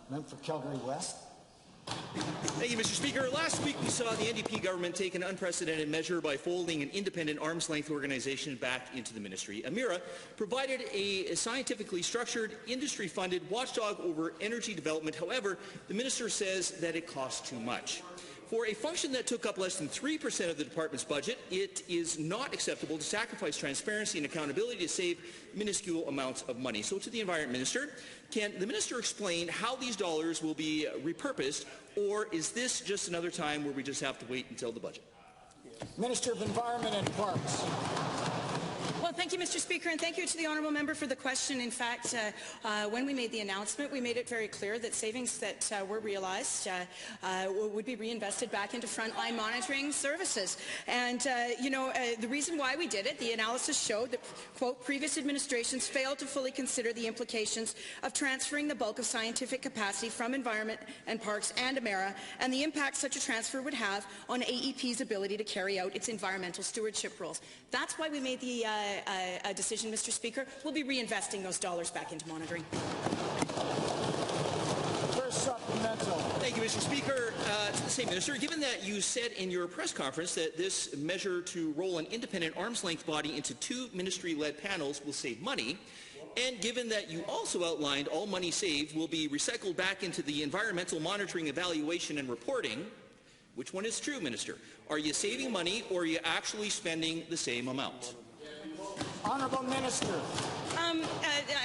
Member for Calgary-West. Thank you, Mr. Speaker. Last week we saw the NDP government take an unprecedented measure by folding an independent arm's-length organization back into the ministry. Emera provided a scientifically structured, industry-funded watchdog over energy development. However, the minister says that it costs too much. For a function that took up less than 3% of the department's budget, it is not acceptable to sacrifice transparency and accountability to save minuscule amounts of money. So to the Environment Minister, can the minister explain how these dollars will be repurposed, or is this just another time where we just have to wait until the budget? Minister of Environment and Parks. Well, thank you, Mr. Speaker, and thank you to the honourable member for the question. In fact, when we made the announcement, we made it very clear that savings that were realized would be reinvested back into frontline monitoring services. And, the reason why we did it, the analysis showed that, quote, previous administrations failed to fully consider the implications of transferring the bulk of scientific capacity from Environment and Parks and Emera, and the impact such a transfer would have on AEP's ability to carry out its environmental stewardship roles. That's why we made the decision, Mr. Speaker. We'll be reinvesting those dollars back into monitoring. First supplemental. Thank you, Mr. Speaker. To the same minister, given that you said in your press conference that this measure to roll an independent arm's-length body into two ministry-led panels will save money, and given that you also outlined all money saved will be recycled back into the environmental monitoring, evaluation and reporting, which one is true, Minister? Are you saving money, or are you actually spending the same amount? Honourable Minister.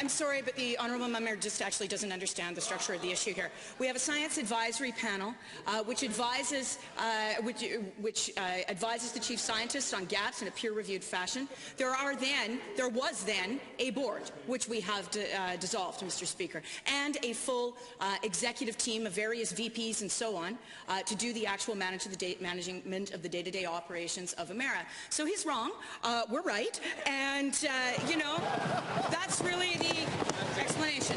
I'm sorry, but the honourable member just actually doesn't understand the structure of the issue here. We have a science advisory panel which advises the chief scientist on gaps in a peer-reviewed fashion. There was then a board which we have dissolved, Mr. Speaker, and a full executive team of various VPs and so on to do the actual management of the day-to-day operations of Emera. So he's wrong. We're right, and that's really the explanation.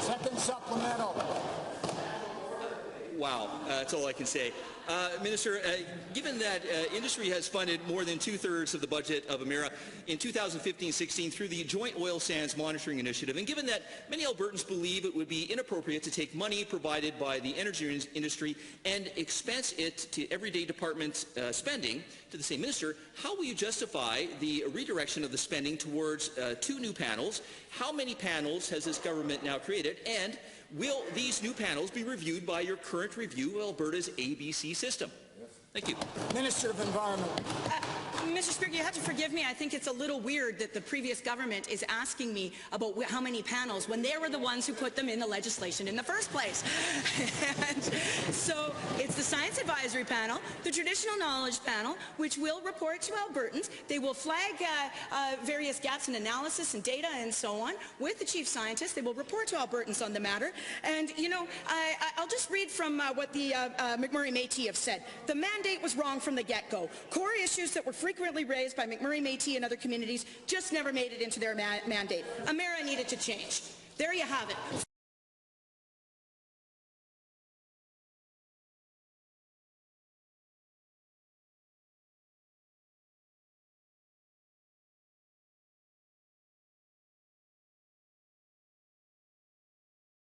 Second supplemental. Wow, that's all I can say. Minister, given that industry has funded more than two-thirds of the budget of Emera in 2015-16 through the Joint Oil Sands Monitoring Initiative, and given that many Albertans believe it would be inappropriate to take money provided by the energy industry and expense it to everyday department spending, to the same minister, how will you justify the redirection of the spending towards two new panels? How many panels has this government now created? And will these new panels be reviewed by your current review of Alberta's ABC system? Thank you. Minister of Environment. Mr. Speaker, you have to forgive me. I think it's a little weird that the previous government is asking me about how many panels when they were the ones who put them in the legislation in the first place. And so it's the Science Advisory Panel, the Traditional Knowledge Panel, which will report to Albertans. They will flag various gaps in analysis and data and so on with the chief scientist. They will report to Albertans on the matter. And, I'll just read from what the McMurray-Métis have said. The mandate was wrong from the get-go. Core issues that were frequently raised by McMurray-Métis and other communities just never made it into their mandate. Emera needed to change. There you have it.